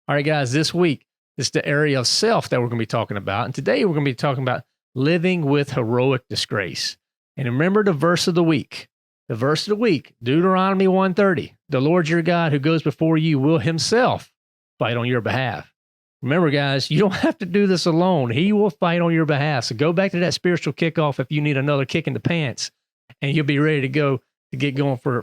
All right, guys, this week is the area of self that we're going to be talking about. And today we're going to be talking about living with heroic disgrace. And remember the verse of the week. The verse of the week, Deuteronomy 130. The Lord your God who goes before you will himself fight on your behalf. Remember, guys, you don't have to do this alone. He will fight on your behalf. So go back to that spiritual kickoff if you need another kick in the pants, and you'll be ready to go to get going for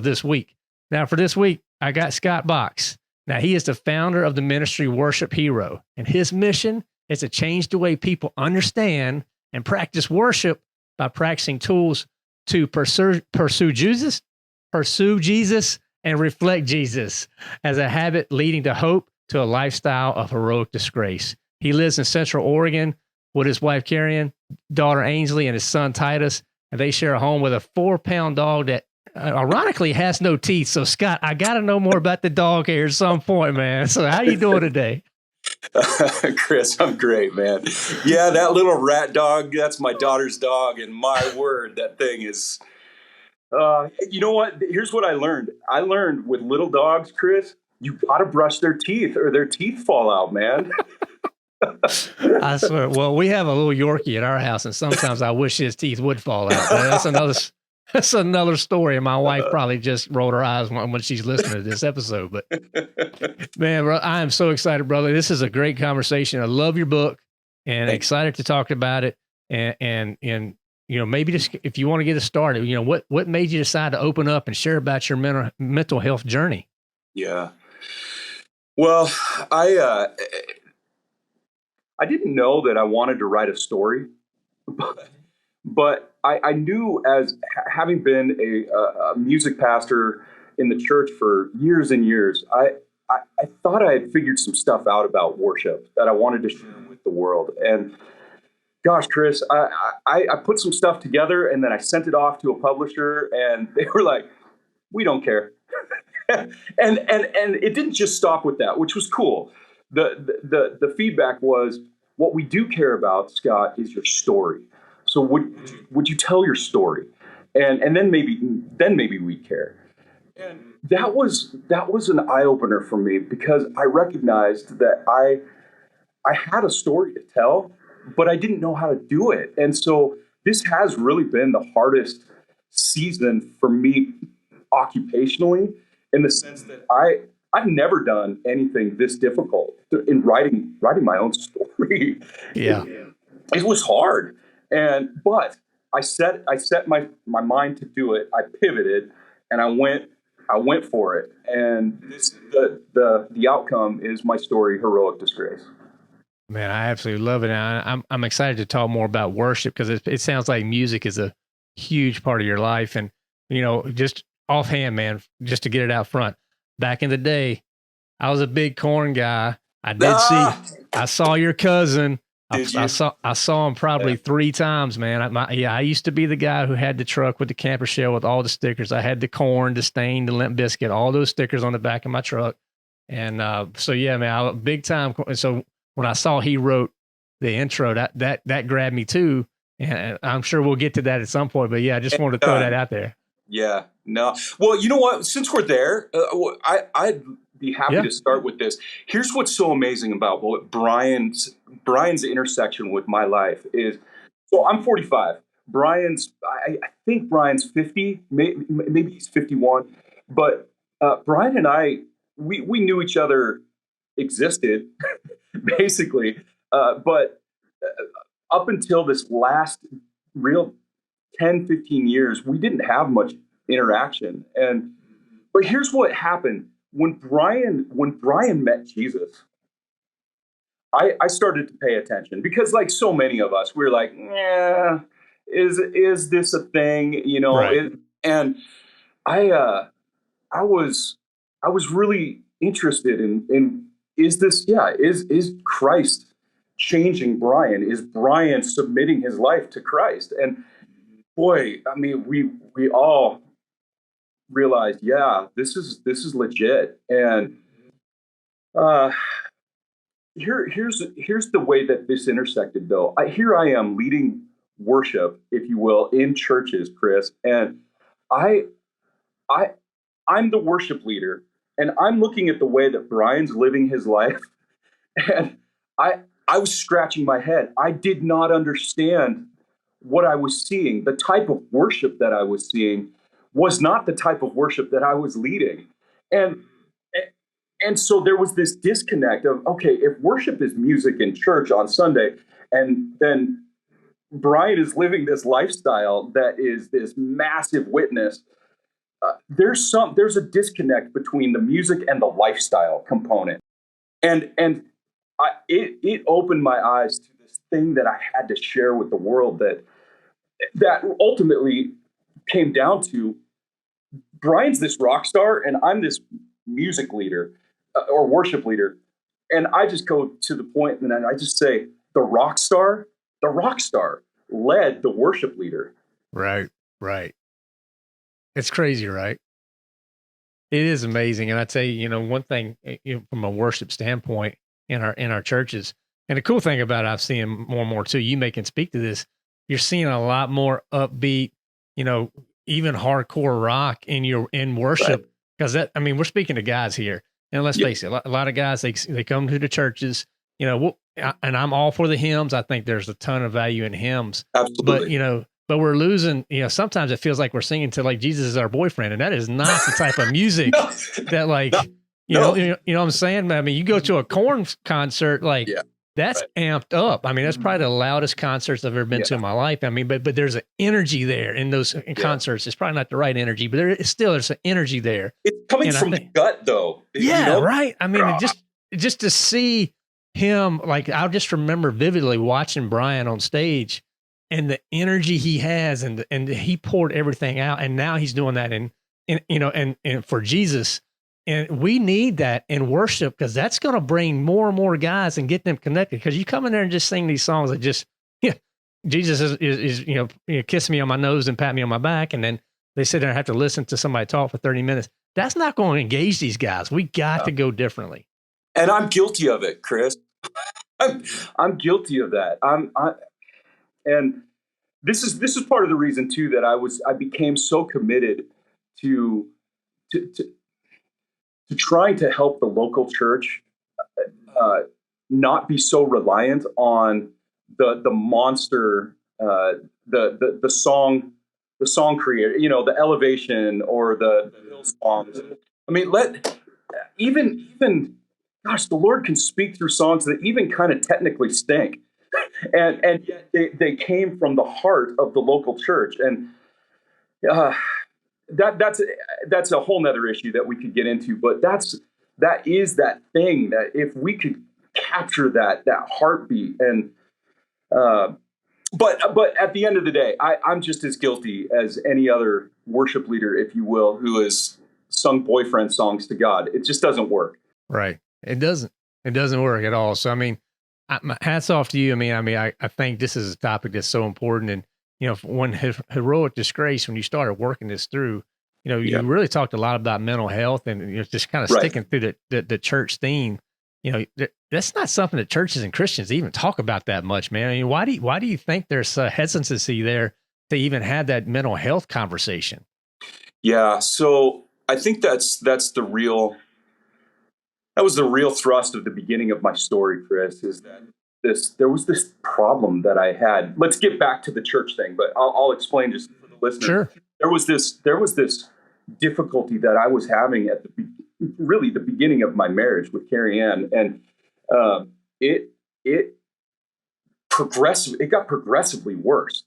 this week. Now, for this week, I got Scott Box. Now, he is the founder of the ministry Worship Hero, and his mission is to change the way people understand and practice worship by practicing tools to pursue Jesus, and reflect Jesus as a habit leading to hope to a lifestyle of heroic disgrace. He lives in Central Oregon with his wife, Carrion, daughter, Ainsley, and his son, Titus, and they share a home with a 4-pound dog that ironically has no teeth. So, Scott, I got to know more about the dog here at some point, man. So how you doing today? Chris, I'm great, man. Yeah, that little rat dog, that's my daughter's dog, and my word, that thing is, you know what? Here's what I learned. I learned with little dogs, Chris, you got to brush their teeth or their teeth fall out, man. I swear. Well, we have a little Yorkie at our house, and sometimes I wish his teeth would fall out. That's another story. And my wife probably just rolled her eyes when she's listening to this episode. But man, bro, I am so excited, brother. This is a great conversation. I love your book and excited to talk about it. And you know, maybe just if you want to get us started, you know, what made you decide to open up and share about your mental health journey? Yeah. Well, I didn't know that I wanted to write a story, but I knew, as having been a music pastor in the church for years and years, I thought I had figured some stuff out about worship that I wanted to share with the world. And gosh, Chris, I put some stuff together, and then I sent it off to a publisher, and they were like, "We don't care." and it didn't just stop with that, which was cool. The feedback was, what we do care about, Scott, is your story. So would you tell your story, and then maybe we'd care. And that was an eye opener for me, because I recognized that I had a story to tell, but I didn't know how to do it. And so this has really been the hardest season for me occupationally, in the sense that I've never done anything this difficult in writing my own story. Yeah. It was hard. But I set my mind to do it. I pivoted, and I went for it. And the outcome is my story, Heroic Disgrace. Man, I absolutely love it. And I'm excited to talk more about worship, because it sounds like music is a huge part of your life. And, you know, just offhand, man, just to get it out front, back in the day, I was a big Korn guy. I saw your cousin. I saw him probably 3 times, man. I used to be the guy who had the truck with the camper shell with all the stickers. I had the Korn, the Stain, the Limp Bizkit, all those stickers on the back of my truck. And so yeah, man, I big time. And so when I saw he wrote the intro, that grabbed me too. And I'm sure we'll get to that at some point. But yeah, I just wanted to throw that out there. Yeah, no. Well, you know what? Since we're there, I'd be happy to start with this. Here's what's so amazing about what Brian's intersection with my life is. So I'm 45. I think Brian's 50. Maybe he's 51. But Brian and I, we knew each other existed, basically. But up until this last real 10, 15 years, we didn't have much interaction. But here's what happened. When Brian met Jesus, I started to pay attention, because, like so many of us, we're like, yeah, is this a thing? You know, right. And I was really interested in is Christ changing Brian? Is Brian submitting his life to Christ? And boy, I mean, we all realized, yeah, this is legit. And here's the way that this intersected, though. Here I am leading worship, if you will, in churches, Chris, and I'm the worship leader, And I'm looking at the way that Brian's living his life, and I was scratching my head. I did not understand what I was seeing. The type of worship that I was seeing was not the type of worship that I was leading. And and so there was this disconnect of, okay, if worship is music in church on Sunday, and then Brian is living this lifestyle that is this massive witness, there's a disconnect between the music and the lifestyle component. And it opened my eyes to this thing that I had to share with the world, that ultimately came down to Brian's this rock star and I'm this music leader, or worship leader. And I just go to the point and I just say, the rock star led the worship leader. Right, right. It's crazy, right? It is amazing. And I tell you, one thing, from a worship standpoint in our churches, and the cool thing about it, I've seen more and more too, you may can speak to this, you're seeing a lot more upbeat, even hardcore rock in worship. Because we're speaking to guys here, and let's face it, a lot of guys, they come to the churches, and I'm all for the hymns. I think there's a ton of value in hymns. Absolutely. But we're losing, sometimes it feels like we're singing to like Jesus is our boyfriend, and that is not the type of music that you know what I'm saying? I mean, you go to a Korn concert, that's amped up. I mean, that's probably the loudest concerts I've ever been to in my life. I mean, but there's an energy there in those concerts. It's probably not the right energy, but there's an energy there. It's coming from the gut though. Yeah, right. I mean, just to see him, I just remember vividly watching Brian on stage and the energy he has, and he poured everything out, and now he's doing that and for Jesus. And we need that in worship, because that's going to bring more and more guys and get them connected. Because you come in there and just sing these songs that just, Jesus is kiss me on my nose and pat me on my back, and then they sit there and have to listen to somebody talk for 30 minutes. That's not going to engage these guys. We got to go differently. And I'm guilty of it, Chris. I'm guilty of that. And this is part of the reason too that I became so committed to trying to help the local church not be so reliant on the monster, the song creator, the Elevation or the songs. I mean, even gosh, the Lord can speak through songs that even kind of technically stink. And yet they came from the heart of the local church. And that's a whole nother issue that we could get into. But that is that thing that if we could capture that heartbeat, and but at the end of the day, I'm just as guilty as any other worship leader, if you will, who has sung boyfriend songs to God. It just doesn't work. Right. It doesn't work at all. So, I mean, my hats off to you. I think this is a topic that's so important. And, when Heroic Disgrace, when you started working this through, you really talked a lot about mental health, and just kind of sticking through the church theme. That's not something that churches and Christians even talk about that much, man. I mean, why do you think there's a hesitancy there to even have that mental health conversation? Yeah. So I think that was the real thrust of the beginning of my story, Chris, is that there was this problem that I had. Let's get back to the church thing, but I'll explain just for the listener. Sure. There was this difficulty that I was having at the beginning of my marriage with Carrie Ann, and it got progressively worse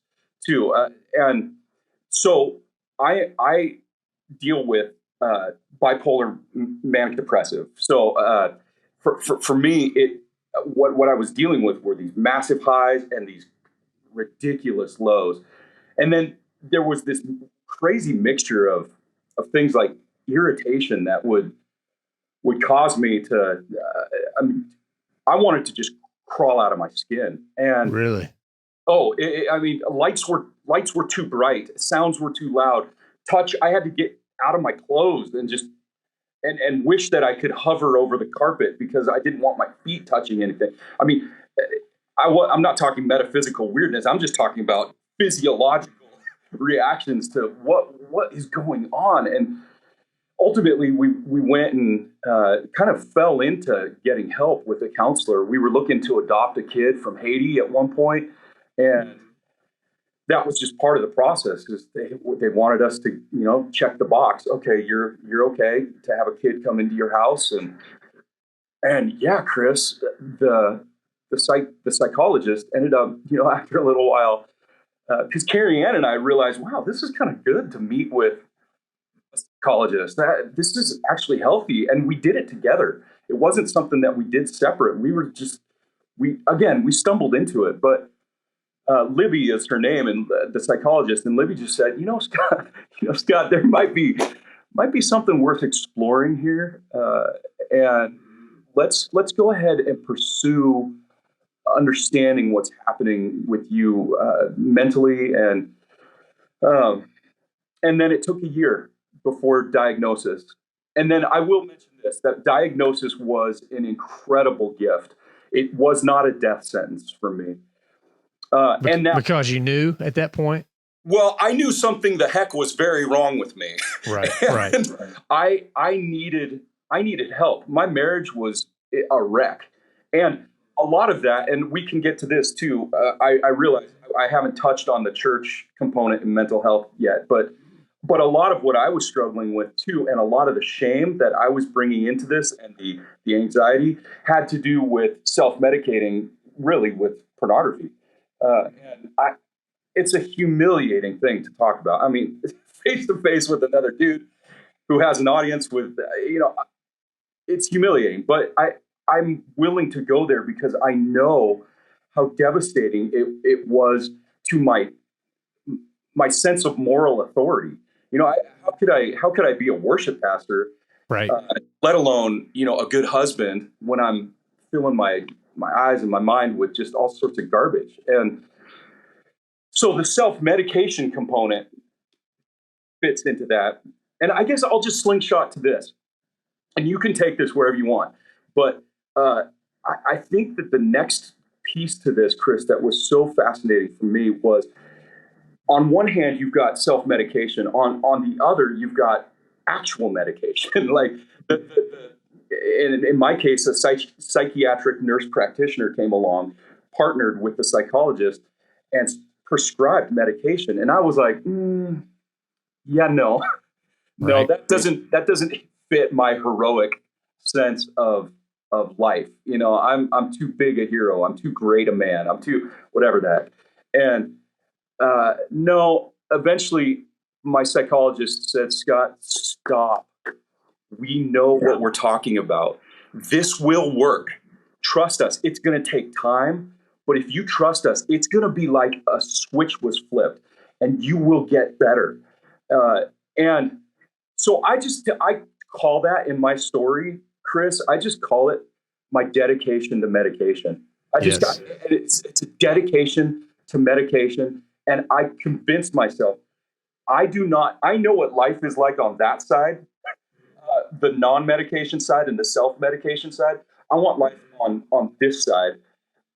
too, and so I deal with bipolar manic depressive. So for me, what I was dealing with were these massive highs and these ridiculous lows, and then there was this crazy mixture of things like irritation that would cause me to. I wanted to just crawl out of my skin. And really, lights were too bright, sounds were too loud, touch. I had to get out of my clothes and just and wish that I could hover over the carpet because I didn't want my feet touching anything. I mean, I'm not talking metaphysical weirdness. I'm just talking about physiological reactions to what is going on. And ultimately, we went and kind of fell into getting help with a counselor. We were looking to adopt a kid from Haiti at one point, and that was just part of the process because they wanted us to, check the box. Okay, you're okay to have a kid come into your house, and yeah, Chris, the psychologist ended up, after a little while, because Carrie Ann and I realized, wow, this is kind of good to meet with a psychologist. This is actually healthy, and we did it together. It wasn't something that we did separate. We stumbled into it, but Libby is her name, and the psychologist, and Libby just said, Scott, there might be something worth exploring here, and let's go ahead and pursue understanding what's happening with you mentally, and then it took a year before diagnosis. And then I will mention this, that diagnosis was an incredible gift. It was not a death sentence for me. And now, because you knew at that point? Well, I knew something the heck was very wrong with me. Right, right. I needed help. My marriage was a wreck. And a lot of that, and we can get to this too, I realize I haven't touched on the church component in mental health yet, but a lot of what I was struggling with too, and a lot of the shame that I was bringing into this and the anxiety had to do with self-medicating, really with pornography. It's a humiliating thing to talk about. I mean, face to face with another dude who has an audience with, it's humiliating, but I'm willing to go there because I know how devastating it was to my sense of moral authority. How could I be a worship pastor, right? Let alone, a good husband when I'm filling my eyes and my mind with just all sorts of garbage. And so the self-medication component fits into that. And I guess I'll just slingshot to this, and you can take this wherever you want. But I think that the next piece to this, Chris, that was so fascinating for me was, on one hand, you've got self-medication. On the other, you've got actual medication. Like in my case, a psychiatric nurse practitioner came along, partnered with the psychologist, and prescribed medication. And I was like, yeah, no, right. that doesn't fit my heroic sense of life. I'm too big a hero. I'm too great a man. I'm too whatever that. And no, eventually my psychologist said, Scott, stop. We know what we're talking about. This will work. Trust us. It's going to take time. But if you trust us, it's going to be like a switch was flipped and you will get better. And so I call that in my story, Chris, I just call it my dedication to medication. It's a dedication to medication. And I convinced myself, I know what life is like on that side, the non-medication side and the self-medication side. I want life on this side.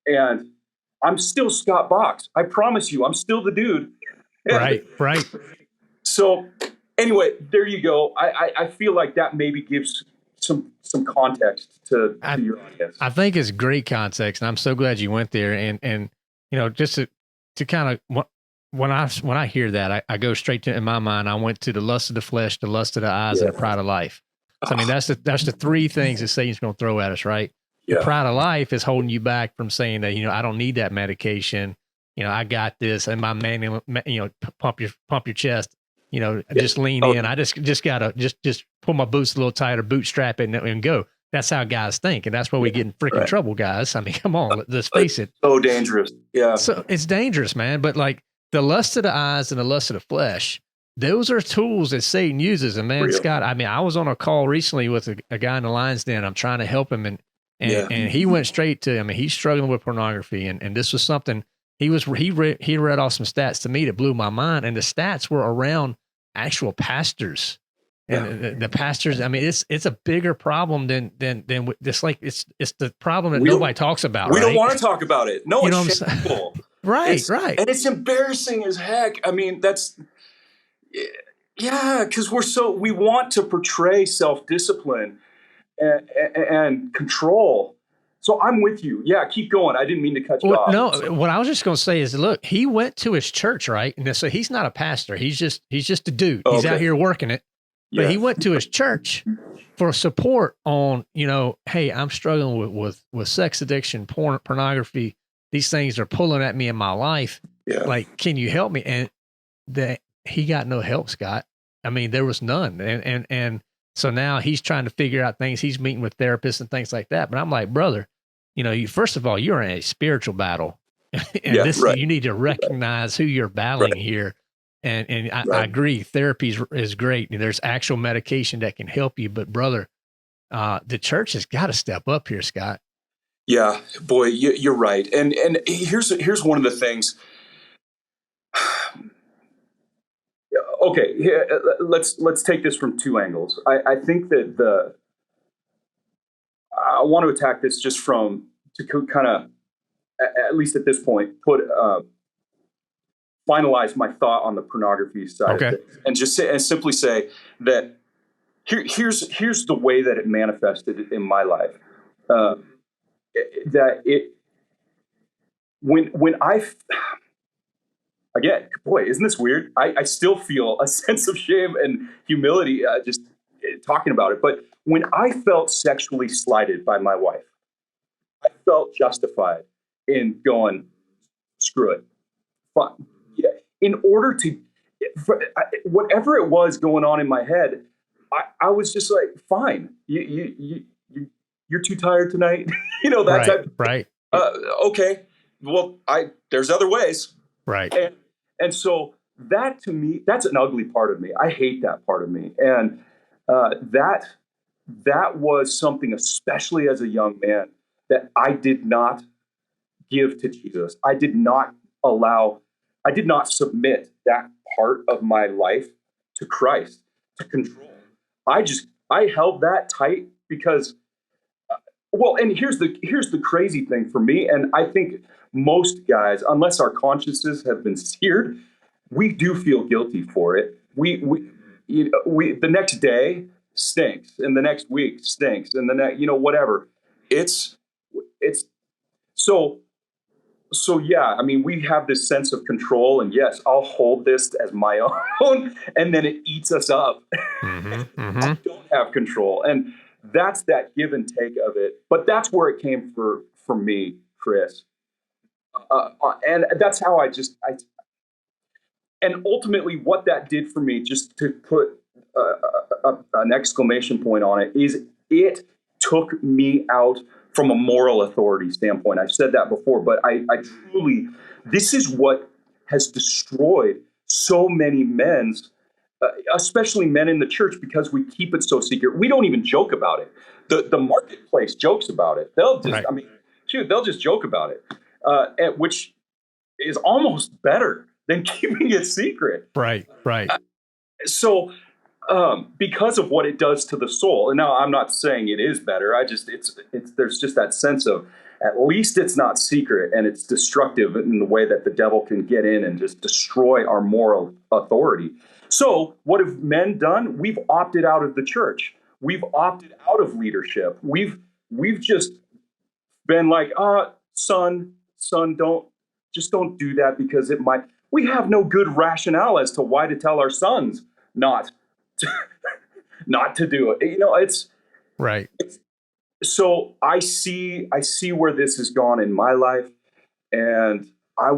And I'm still Scott Box. I promise you, I'm still the dude. Right. So anyway, there you go. I feel like that maybe gives some context to your audience. I think it's great context, and I'm so glad you went there. And just to kind of, when I hear that, I go straight to, in my mind, I went to the lust of the flesh, the lust of the eyes, and the pride of life. So, I mean, that's the three things that Satan's going to throw at us, right? Yeah. The pride of life is holding you back from saying that, I don't need that medication. I got this, and my man, pump your chest, just lean in. I just gotta just pull my boots a little tighter, bootstrap it, and go. That's how guys think, and that's where we get in freaking trouble, guys. I mean, come on, let's face it. So dangerous. Yeah. So it's dangerous, man. But like the lust of the eyes and the lust of the flesh, those are tools that Satan uses. And man, real. Scott, I mean, I was on a call recently with a guy in the Lion's Den. I'm trying to help him, and he went straight to, I mean, he's struggling with pornography, and this was something he read off some stats to me that blew my mind, and the stats were around actual pastors. And the pastors, I mean, it's a bigger problem than it's like it's the problem that nobody talks about. We don't want to talk about it. No, it's shameful. Right. And it's embarrassing as heck. I mean, Yeah, because we want to portray self-discipline and control. So I'm with you. Yeah, keep going. I didn't mean to cut you Well, off. no, So, what I was just going to say is, look, he went to his church, right? And so he's not a pastor. He's just a dude. He's out okay. here working it. But Yeah. he went to his church for support on, hey, I'm struggling with sex addiction, pornography. These things are pulling at me in my life. Yeah. Like, can you help me? And he got no help, Scott. I mean, there was none. And so now he's trying to figure out things. He's meeting with therapists and things like that. But I'm like, brother, first of all, you're in a spiritual battle. And Right. you need to recognize who you're battling here. And I agree, therapy is great. And there's actual medication that can help you. But brother, the church has got to step up here, Scott. Yeah, boy, you're right. And here's one of the things. Okay, let's take this from two angles. I think that I want to attack this just kind of, at least at this point, finalize my thought on the pornography side of things, and simply say that here's the way that it manifested in my life. That it when I again, boy, isn't this weird? I still feel a sense of shame and humility just talking about it. But when I felt sexually slighted by my wife, I felt justified in going, screw it. Fine. Yeah. In order to, whatever it was going on in my head, I was just like, fine. You're too tired tonight. That type. Right. Okay. Well, there's other ways. Right. And so that, to me, that's an ugly part of me. I hate that part of me. And that was something, especially as a young man, that I did not give to Jesus. I did not submit that part of my life to Christ, to control. I held that tight because, and here's the crazy thing for me, and I think most guys, unless our consciences have been seared, we do feel guilty for it. We the next day stinks, and the next week stinks, and the next, whatever. It's so yeah. I mean, we have this sense of control, and yes, I'll hold this as my own, and then it eats us up. Mm-hmm. I don't have control, and that's that give and take of it. But that's where it came for me, Chris. And that's how and ultimately what that did for me, just to put an exclamation point on it, is it took me out from a moral authority standpoint. I've said that before, but I truly, this is what has destroyed so many men's, especially men in the church, because we keep it so secret. We don't even joke about it. The marketplace jokes about it. They'll just, they'll just joke about it. Which is almost better than keeping it secret. Right. So, because of what it does to the soul, and now I'm not saying it is better. There's just that sense of, at least it's not secret, and it's destructive in the way that the devil can get in and just destroy our moral authority. So what have men done? We've opted out of the church. We've opted out of leadership. We've just been like, son, don't do that, because it might. We have no good rationale as to why to tell our sons not to do it. It's right. So I see where this has gone in my life, and I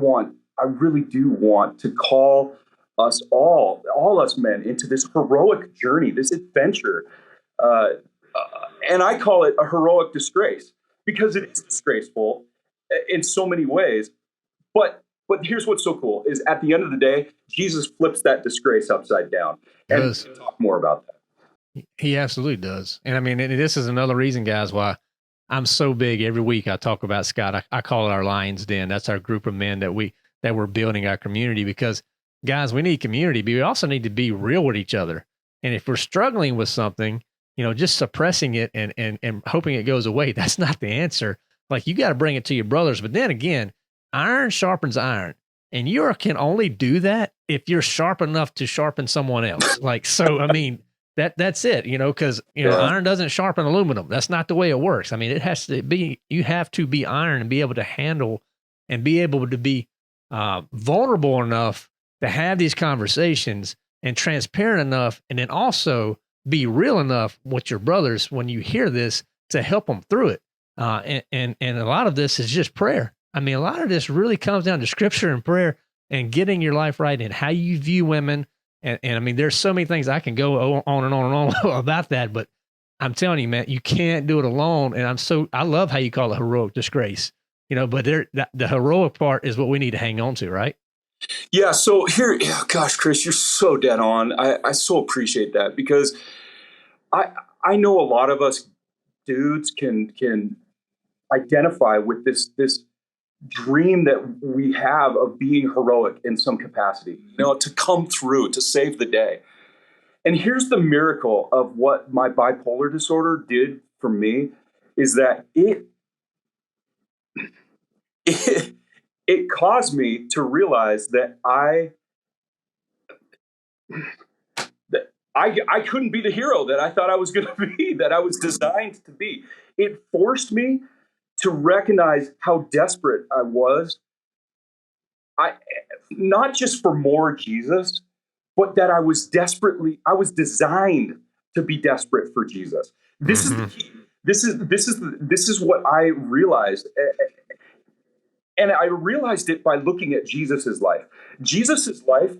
really do want to call us all us men, into this heroic journey, this adventure, and I call it a heroic disgrace, because it is disgraceful in so many ways. But here's what's so cool, is at the end of the day, Jesus flips that disgrace upside down. And we'll talk more about that. He absolutely does. And I mean, and this is another reason, guys, why I'm so big. Every week I talk about, Scott, I call it our Lion's Den. That's our group of men that we're building our community, because, guys, we need community, but we also need to be real with each other. And if we're struggling with something, just suppressing it and hoping it goes away, that's not the answer. Like, you got to bring it to your brothers. But then again, iron sharpens iron. And you can only do that if you're sharp enough to sharpen someone else. Like, so, I mean, that's it, because, iron doesn't sharpen aluminum. That's not the way it works. I mean, it has to be, you have to be iron and be able to handle and be able to be vulnerable enough to have these conversations and transparent enough. And then also be real enough with your brothers when you hear this to help them through it. And a lot of this is just prayer. I mean, a lot of this really comes down to scripture and prayer and getting your life right and how you view women. And I mean, there's so many things I can go on and on and on about that, but I'm telling you, man, you can't do it alone. And I love how you call it heroic disgrace, but the heroic part is what we need to hang on to, right? Yeah. So here, gosh, Chris, you're so dead on. I so appreciate that, because I know a lot of us dudes can identify with this dream that we have of being heroic in some capacity, to come through, to save the day. And here's the miracle of what my bipolar disorder did for me, is that it caused me to realize that I couldn't be the hero that I thought I was going to be, that I was designed to be. It forced me to recognize how desperate I was. Not just for more Jesus, but that I was designed to be desperate for Jesus. This is the key. This is what I realized. And I realized it by looking at Jesus's life. Jesus's life,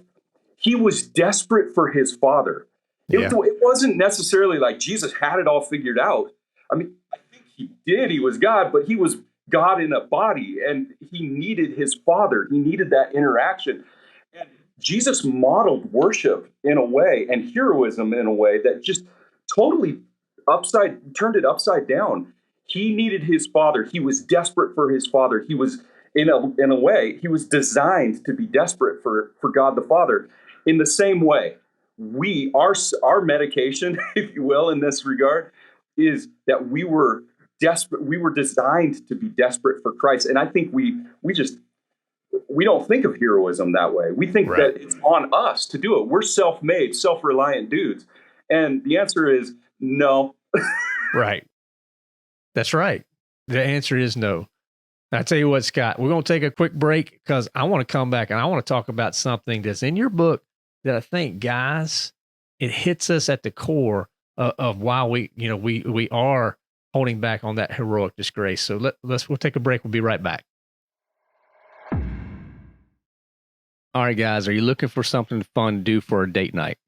he was desperate for his Father. It wasn't necessarily like Jesus had it all figured out. I mean, I think he did. He was God, but he was God in a body, and he needed his Father. He needed that interaction. And Jesus modeled worship in a way, and heroism in a way, that just totally turned it upside down. He needed his Father. He was desperate for his Father. He was, in a way, he was designed to be desperate for God the Father. In the same way, our medication, if you will, in this regard, is that we were desperate. We were designed to be desperate for Christ. And I think we don't think of heroism that way. We think that it's on us to do it. We're self-made, self-reliant dudes. And the answer is no. Right. That's right. The answer is no. I tell you what, Scott, we're going to take a quick break, because I want to come back and I want to talk about something that's in your book that I think, guys, it hits us at the core of why we are holding back on that heroic disgrace. So we'll take a break. We'll be right back. All right, guys, are you looking for something fun to do for a date night?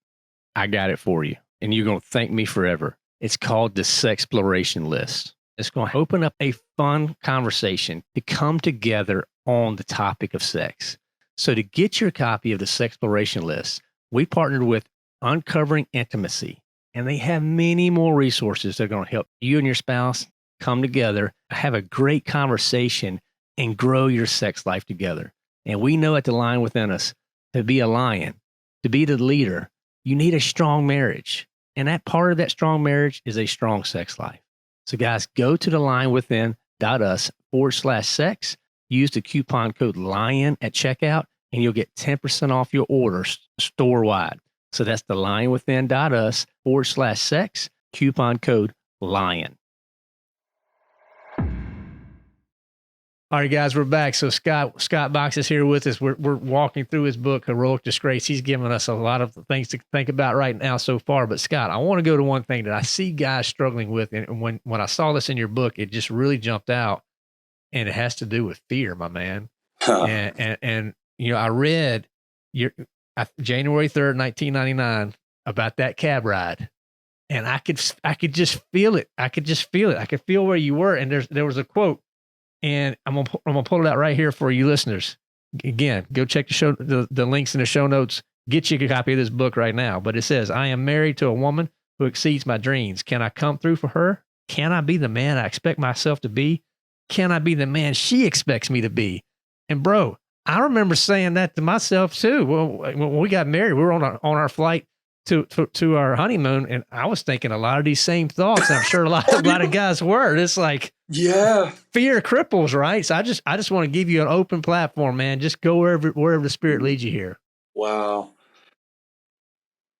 I got it for you, and you're going to thank me forever. It's called the Sexploration List. It's going to open up a fun conversation to come together on the topic of sex. So to get your copy of the Sexploration List, we partnered with Uncovering Intimacy, and they have many more resources that are going to help you and your spouse come together, have a great conversation, and grow your sex life together. And we know at the Lion Within us, to be a lion, to be the leader, you need a strong marriage. And that part of that strong marriage is a strong sex life. So guys, go to thelionwithin.us/sex, use the coupon code LION at checkout, and you'll get 10% off your order store-wide. So that's thelionwithin.us/sex, coupon code LION. All right, guys, we're back. So Scott Box is here with us. We're walking through his book, Heroic Disgrace. He's given us a lot of things to think about right now so far. But Scott, I want to go to one thing that I see guys struggling with. And when I saw this in your book, it just really jumped out. And it has to do with fear, my man. And I read January 3rd, 1999, about that cab ride. And I could just feel it. I could feel where you were. And there was a quote. And I'm gonna pull it out right here for you listeners. Again, go check the links in the show notes. Get you a copy of this book right now. But it says, I am married to a woman who exceeds my dreams. Can I come through for her? Can I be the man I expect myself to be? Can I be the man she expects me to be? And bro, I remember saying that to myself too. Well, when we got married, we were on our flight to our honeymoon, and I was thinking a lot of these same thoughts. And I'm sure a lot of guys were. It's like, yeah, fear cripples, right? So I just want to give you an open platform, man. Just go wherever the Spirit leads you here. wow.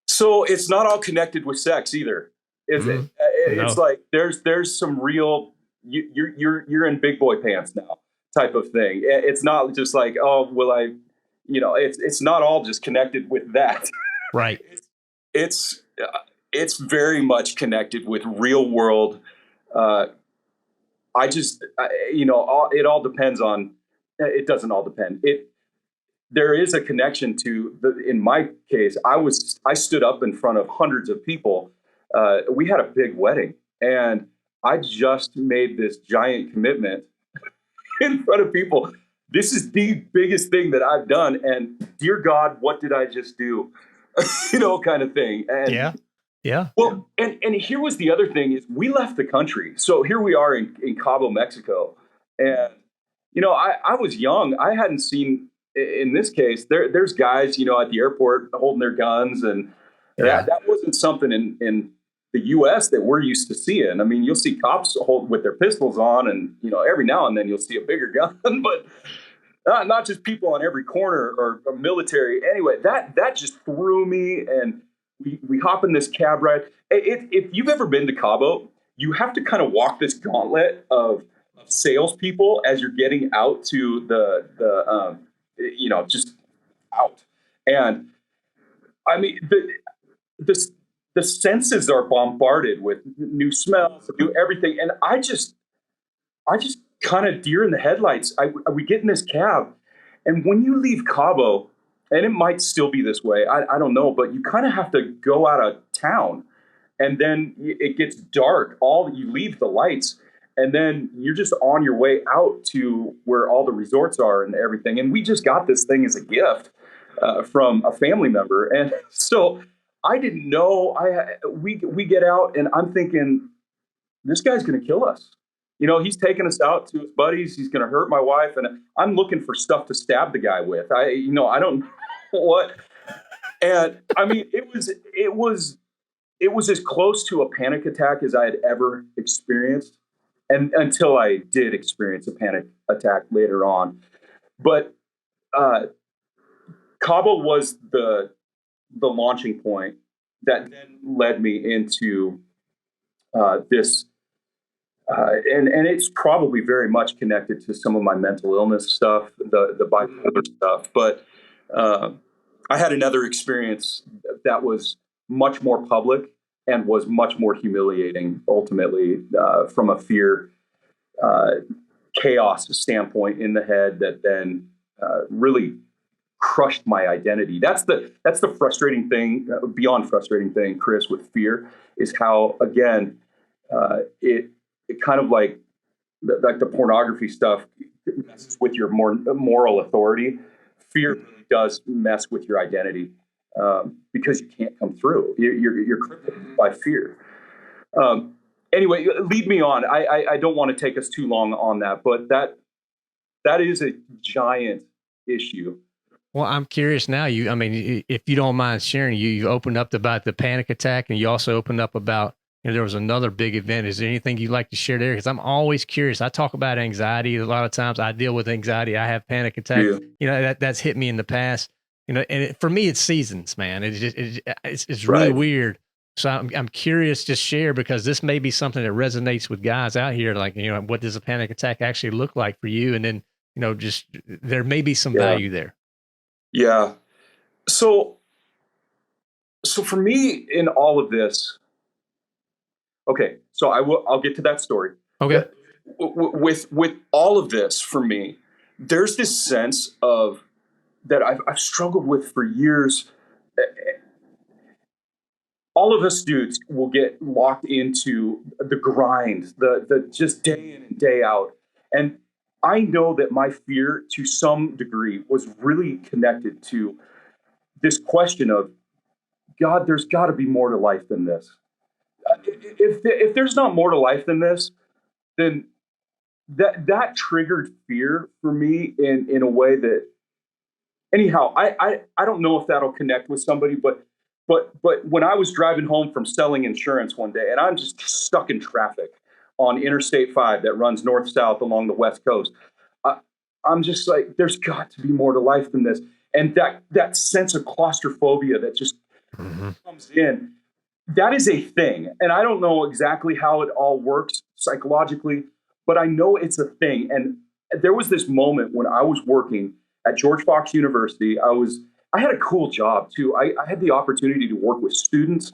So it's not all connected with sex either, is it? It's No. like there's some real you're in big boy pants now type of thing. It's not just like, oh, will I, it's not all just connected with that. Right. It's it's very much connected with real world. It all depends on. It doesn't all depend. There is a connection to in my case, I stood up in front of hundreds of people. We had a big wedding, and I just made this giant commitment in front of people. This is the biggest thing that I've done, and dear God, what did I just do? Kind of thing. And yeah. Well, and here was the other thing is we left the country. So here we are in Cabo, Mexico. And, I was young. I hadn't seen, in this case, there's guys, at the airport holding their guns. And that wasn't something in the U.S. that we're used to seeing. I mean, you'll see cops with their pistols on, and, every now and then you'll see a bigger gun. But not just people on every corner or military. Anyway, that just threw me, and we hop in this cab ride. If you've ever been to Cabo, you have to kind of walk this gauntlet of salespeople as you're getting out to just out. And I mean, the senses are bombarded with new smells, new everything, and I just kind of deer in the headlights. We get in this cab, and when you leave Cabo, and it might still be this way, I don't know, but you kind of have to go out of town, and then it gets dark. You leave the lights, and then you're just on your way out to where all the resorts are and everything. And we just got this thing as a gift from a family member, and so I didn't know. We get out, and I'm thinking, this guy's going to kill us. He's taking us out to his buddies. He's going to hurt my wife, and I'm looking for stuff to stab the guy with. I don't know what. And I mean, it was as close to a panic attack as I had ever experienced, and until I did experience a panic attack later on. But Cabo was the launching point that then led me into this. And it's probably very much connected to some of my mental illness stuff, the bipolar stuff. But I had another experience that was much more public and was much more humiliating, ultimately, from a fear, chaos standpoint in the head that then really crushed my identity. That's the frustrating thing, beyond frustrating thing, Chris, with fear, is how, again, it kind of like the pornography stuff messes with your more moral authority. Fear really does mess with your identity because you can't come through. You're crippled by fear. Anyway, lead me on. I don't want to take us too long on that, but that is a giant issue. Well, I'm curious now. If you don't mind sharing, you opened up about the panic attack, and you also opened up about, there was another big event. Is there anything you'd like to share there? Because I'm always curious. I talk about anxiety a lot of times. I deal with anxiety. I have panic attacks. Yeah. That's hit me in the past. And for me, it's seasons, man. It's really Right. weird. So I'm curious. Just share, because this may be something that resonates with guys out here. Like, what does a panic attack actually look like for you? And then just there may be some value there. Yeah. So for me in all of this. Okay, so I'll get to that story. Okay. With all of this, for me, there's this sense of that I've struggled with for years. All of us dudes will get locked into the grind, the just day in and day out. And I know that my fear, to some degree, was really connected to this question of, God, there's got to be more to life than this. If there's not more to life than this, then that triggered fear for me in a way that, anyhow, I don't know if that'll connect with somebody, but but when I was driving home from selling insurance one day, and I'm just stuck in traffic on Interstate 5 that runs north south along the West Coast, I, I'm just like, there's got to be more to life than this. And that sense of claustrophobia that just comes in, that is a thing. And I don't know exactly how it all works psychologically, but I know it's a thing. And there was this moment when I was working at George Fox University. I had a cool job too. I had the opportunity to work with students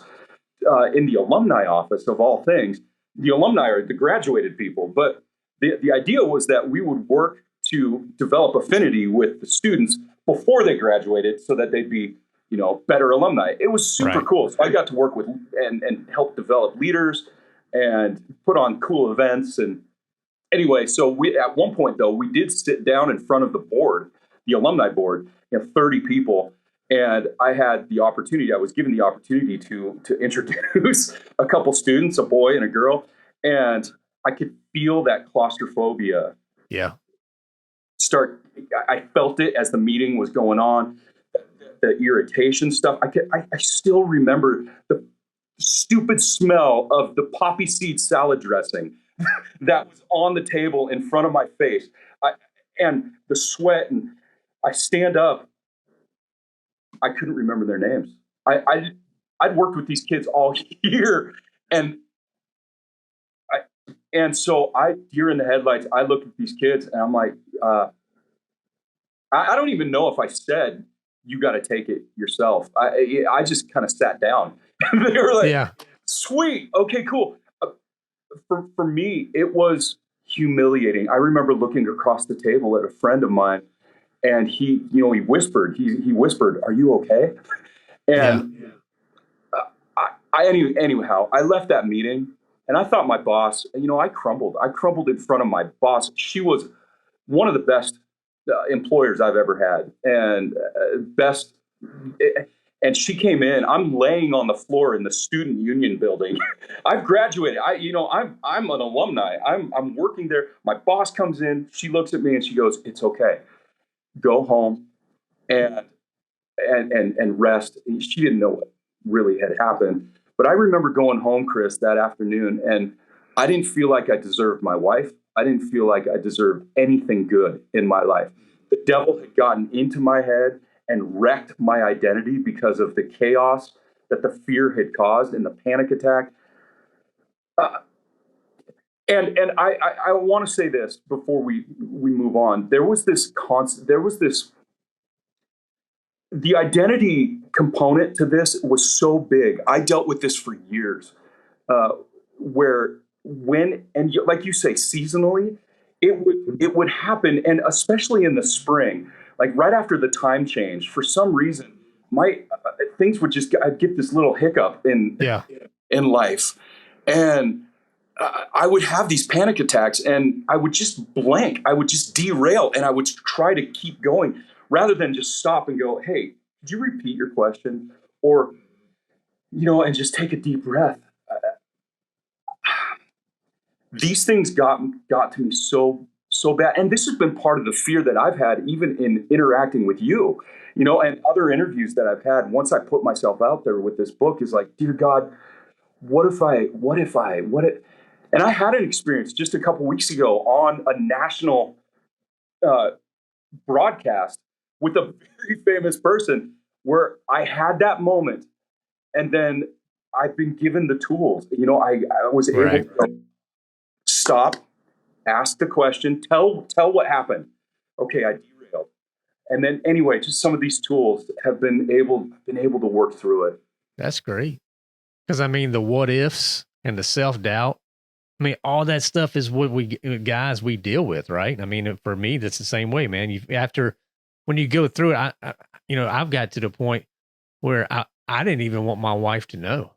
in the alumni office of all things. The alumni are the graduated people, but the idea was that we would work to develop affinity with the students before they graduated so that they'd be, better alumni. It was super cool. So I got to work with and help develop leaders and put on cool events. And anyway, so at one point though, we did sit down in front of the board, the alumni board, 30 people. And I was given the opportunity to introduce a couple students, a boy and a girl. And I could feel that claustrophobia. Yeah. I felt it as the meeting was going on, the irritation stuff. I still remember the stupid smell of the poppy seed salad dressing that was on the table in front of my face. And the sweat, and I stand up. I couldn't remember their names. I'd worked with these kids all year, and so deer in the headlights, I looked at these kids and I'm like, I don't even know if I said, you got to take it yourself. I just kind of sat down. They were like, yeah, sweet. Okay, cool. For me, it was humiliating. I remember looking across the table at a friend of mine, and he whispered, "Are you okay?" And anyhow, I left that meeting, and I thought my boss, I crumbled. I crumbled in front of my boss. She was one of the best employers I've ever had, and best. And she came in. I'm laying on the floor in the student union building. I've graduated. I'm an alumni. I'm working there. My boss comes in. She looks at me and she goes, "It's okay. Go home and rest." She didn't know what really had happened, but I remember going home, Chris, that afternoon, and I didn't feel like I deserved my wife. I didn't feel like I deserved anything good in my life. The devil had gotten into my head and wrecked my identity because of the chaos that the fear had caused and the panic attack. And I want to say this before we move on. The identity component to this was so big. I dealt with this for years, like you say, seasonally, it would happen, and especially in the spring, like right after the time change, for some reason, my things would I'd get this little hiccup in life, and I would have these panic attacks, and I would just blank. I would just derail, and I would try to keep going rather than just stop and go, "Hey, could you repeat your question?" Or, and just take a deep breath. These things got to me so bad. And this has been part of the fear that I've had, even in interacting with you, and other interviews that I've had. Once I put myself out there with this book, is like, dear God, what if? And I had an experience just a couple weeks ago on a national broadcast with a very famous person where I had that moment, and then I've been given the tools. I was able to stop, ask the question, tell what happened. Okay, I derailed. And then anyway, just some of these tools have been able to work through it. That's great. Because the what ifs and the self-doubt, all that stuff is what we deal with, right? For me, that's the same way, man. When you go through it, I've got to the point where I didn't even want my wife to know.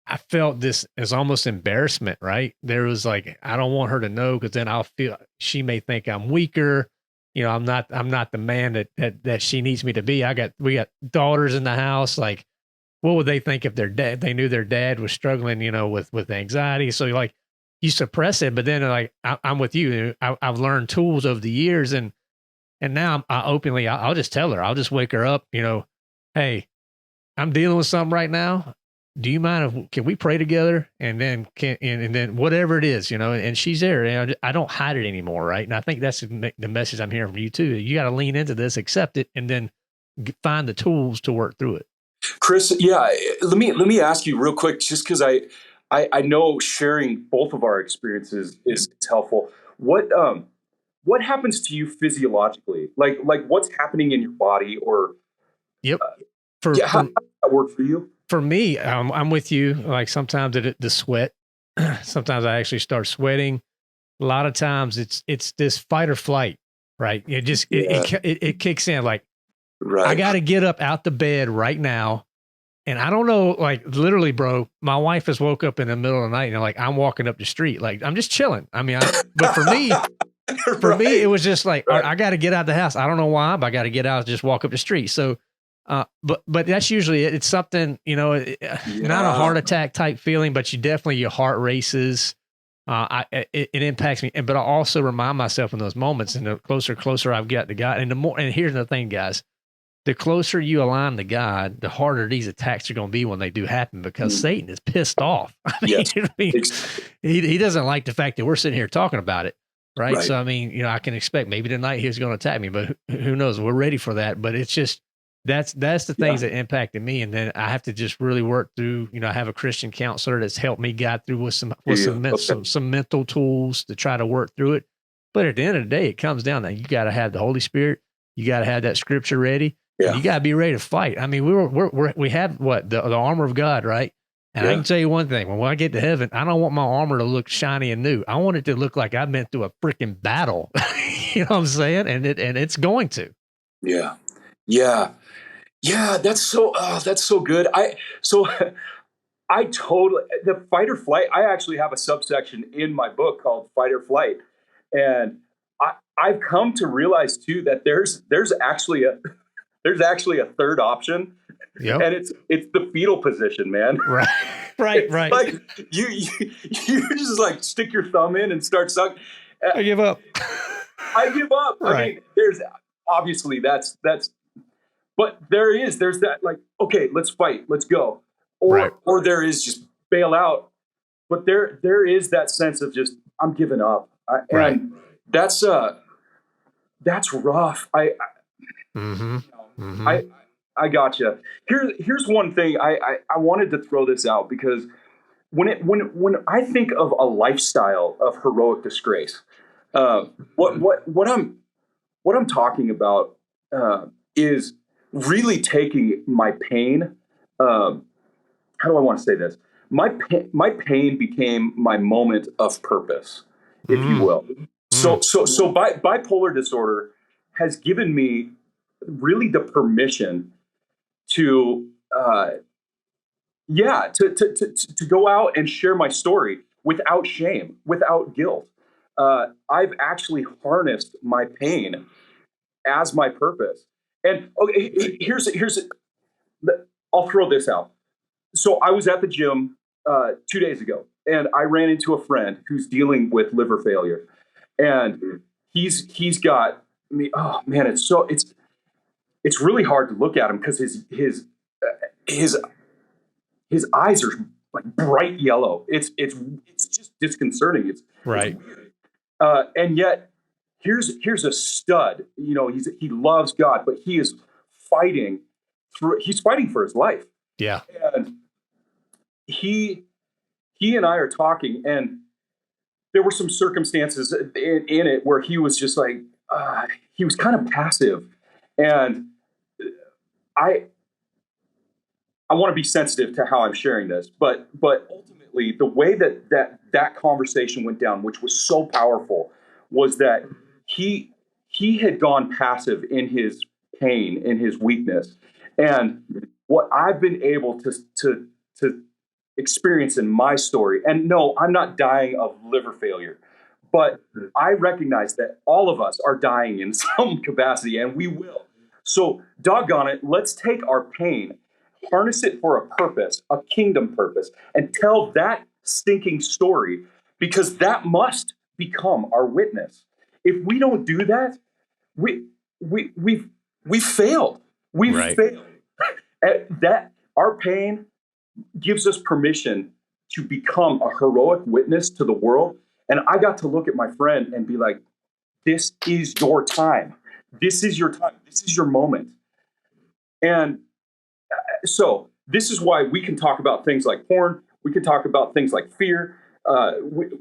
I felt this as almost embarrassment, right? There was like, I don't want her to know, because then I'll feel she may think I'm weaker. I'm not the man that she needs me to be. We got daughters in the house. Like, what would they think if they knew their dad was struggling, with anxiety? So like, you suppress it, but then like, I'm with you. I've learned tools over the years, and now I openly, I'll just tell her, I'll just wake her up, hey, I'm dealing with something right now. Do you mind if can we pray together? And then and then whatever it is, and she's there. And I don't hide it anymore, right? And I think that's the message I'm hearing from you too. You got to lean into this, accept it, and then find the tools to work through it. Chris, yeah, let me ask you real quick, just because I know sharing both of our experiences is helpful. What happens to you physiologically? Like what's happening in your body, or Yep. how does that work for you? For me, I'm with you. Like sometimes the sweat, sometimes I actually start sweating. A lot of times it's this fight or flight, right? It kicks in like, right. I got to get up out the bed right now. And I don't know, like literally, bro, my wife has woke up in the middle of the night and like, I'm walking up the street. Like I'm just chilling. I mean, but for me, me, it was just like, I got to get out of the house. I don't know why, but I got to get out and just walk up the street. So, but that's usually it. It's something, not a heart attack type feeling, but your heart races. It impacts me. But I also remind myself in those moments, and the closer I've got to God, and the more, and here's the thing, guys, the closer you align to God, the harder these attacks are going to be when they do happen, because Satan is pissed off. He doesn't like the fact that we're sitting here talking about it. Right. So, I mean, I can expect maybe tonight he's going to attack me, but who knows? We're ready for that. But it's just, that's the things that impacted me. And then I have to just really work through, I have a Christian counselor that's helped me guide through with some mental tools to try to work through it. But at the end of the day, it comes down to you got to have the Holy Spirit. You got to have that scripture ready. Yeah. You got to be ready to fight. I mean, we have the armor of God, right? And I can tell you one thing, when I get to heaven, I don't want my armor to look shiny and new. I want it to look like I've been through a freaking battle. You know what I'm saying? And it's going to. Yeah. That's so good. I totally, the fight or flight, I actually have a subsection in my book called Fight or Flight. And I've come to realize too, that there's actually a third option. Yep. And it's the fetal position, man. Right. Like you just like stick your thumb in and start sucking. I give up. Right. I mean, there's obviously that's, but there's that like, okay, let's fight, let's go. Or there is just bail out. But there is that sense of just, I'm giving up. And that's rough. I gotcha. Here's one thing I wanted to throw this out, because when I think of a lifestyle of heroic disgrace, what I'm talking about is really taking my pain. How do I want to say this? My pain became my moment of purpose, if you will. So bipolar disorder has given me really the permission to go out and share my story without shame, without guilt. I've actually harnessed my pain as my purpose. And okay, here's I'll throw this out. So I was at the gym 2 days ago, and I ran into a friend who's dealing with liver failure, and he's got me. Oh man, it's really hard to look at him, because his eyes are like bright yellow. It's just disconcerting. It's right. And yet here's a stud. He loves God, but he is fighting for his life. Yeah. And he and I are talking, and there were some circumstances in it where he was just like, he was kind of passive. And I want to be sensitive to how I'm sharing this, but ultimately the way that conversation went down, which was so powerful, was that he had gone passive in his pain, in his weakness. And what I've been able to experience in my story, and no, I'm not dying of liver failure, but I recognize that all of us are dying in some capacity, and we will. So doggone it, let's take our pain, harness it for a purpose, a kingdom purpose, and tell that stinking story, because that must become our witness. If we don't do that, we've failed. We've failed. Our pain gives us permission to become a heroic witness to the world. And I got to look at my friend and be like, this is your time. This is your time. This is your moment. And so this is why we can talk about things like porn. We can talk about things like fear,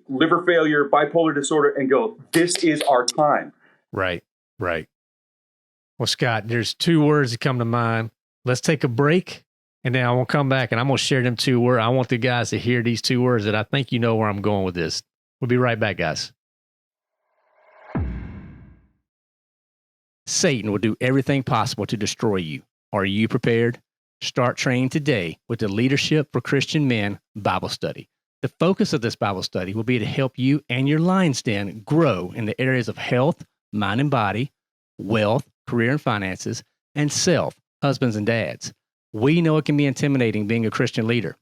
liver failure, bipolar disorder, and go, this is our time. Right, right. Well, Scott, there's 2 words that come to mind. Let's take a break, and then I will come back, and I'm going to share them 2 words. I want the guys to hear these 2 words that I think you know where I'm going with this. We'll be right back, guys. Satan will do everything possible to destroy you. Are you prepared? Start training today with the Leadership for Christian Men Bible Study. The focus of this Bible study will be to help you and your lion's den grow in the areas of health, mind and body, wealth, career and finances, and self, husbands and dads. We know it can be intimidating being a Christian leader.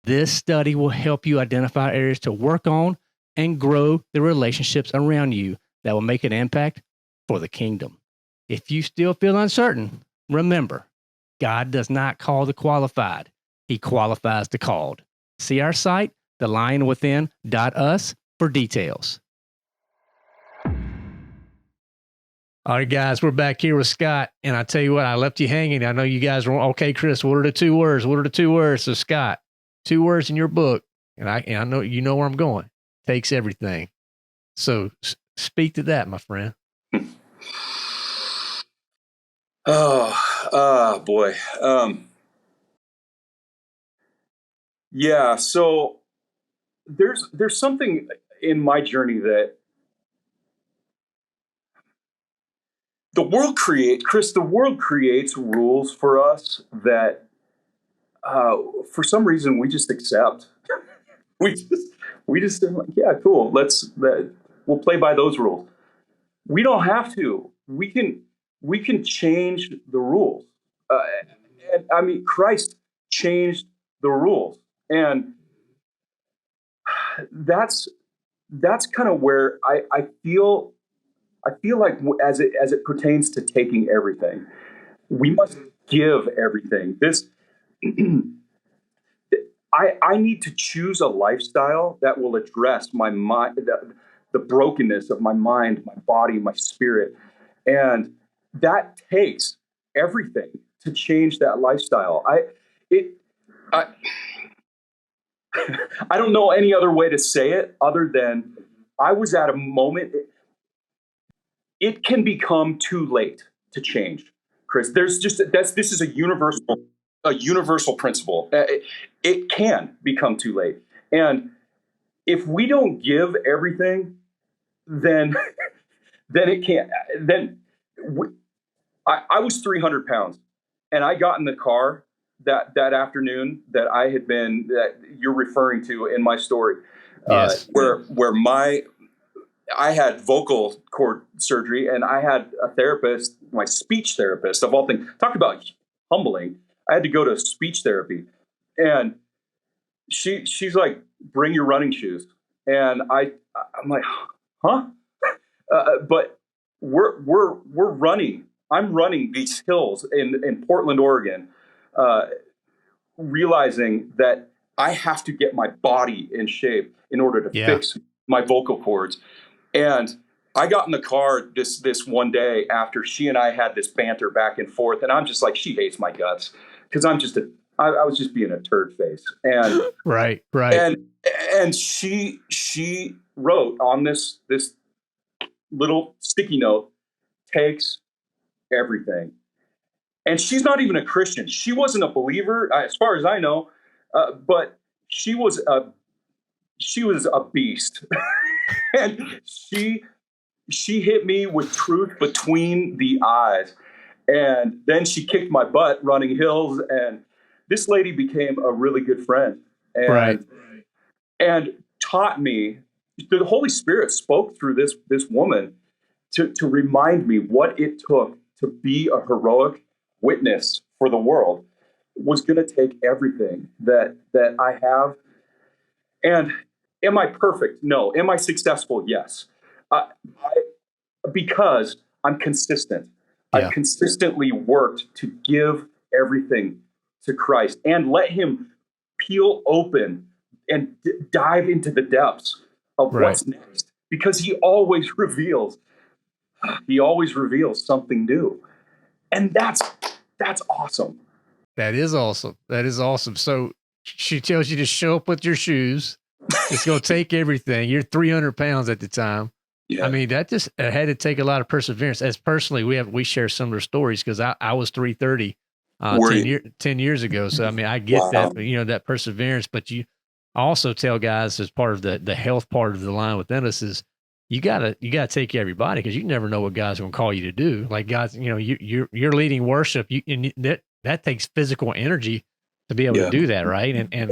This study will help you identify areas to work on and grow the relationships around you that will make an impact for the kingdom. If you still feel uncertain, remember, God does not call the qualified. He qualifies the called. See our site, thelionwithin.us, for details. All right, guys, we're back here with Scott. And I tell you what, I left you hanging. I know you guys were, okay, Chris, what are the 2 words? What are the 2 words? So, Scott, 2 words in your book, and I know you know where I'm going. Takes everything. So speak to that, my friend. Boy. Yeah. So there's something in my journey that the world creates rules for us that, for some reason we just accept. we just like, yeah, cool. We'll play by those rules. We don't have to. We can change the rules. And I mean, Christ changed the rules, and that's kind of where I feel like as it pertains to taking everything, we must give everything. I need to choose a lifestyle that will address my mind, the brokenness of my mind, my body, my spirit, and that takes everything to change that lifestyle. I I don't know any other way to say it other than I was at a moment. It can become too late to change, Chris. This is a universal principle. It can become too late, and if we don't give everything, then then it can't. I was 300 pounds, and I got in the car that afternoon that you're referring to in my story, Yes. where I had vocal cord surgery, and I had a therapist, my speech therapist of all things. Talk about humbling. I had to go to speech therapy, and she's like, "Bring your running shoes," and I'm like, "Huh?" But we're running. I'm running these hills in Portland, Oregon, realizing that I have to get my body in shape in order to fix my vocal cords. And I got in the car this one day after she and I had this banter back and forth, and I'm just like, she hates my guts because I was just being a turd face. And right. And she wrote on this little sticky note, takes everything. And she's not even a Christian. She wasn't a believer, as far as I know, but she was a beast. And she hit me with truth between the eyes. And then she kicked my butt running hills. And this lady became a really good friend. And taught me, the Holy Spirit spoke through this woman to remind me what it took to be a heroic witness for the world was going to take everything that I have. And am I perfect? No. Am I successful? Yes. Because I'm consistent. I've consistently worked to give everything to Christ and let him peel open and dive into the depths of Right. what's next, because he always reveals something new. And that's awesome. That is awesome. That is awesome. So she tells you to show up with your shoes. It's going to take everything. You're 300 pounds at the time. Yeah. I mean, that just had to take a lot of perseverance. As personally, we share similar stories, because I was 330 10 years ago. So, I mean, I get that, that perseverance, but you also tell guys, as part of the health part of the line within us, is you gotta take care of your body, because you never know what God's going to call you to do. Like, guys, you're leading worship. That takes physical energy to be able to do that. Right. And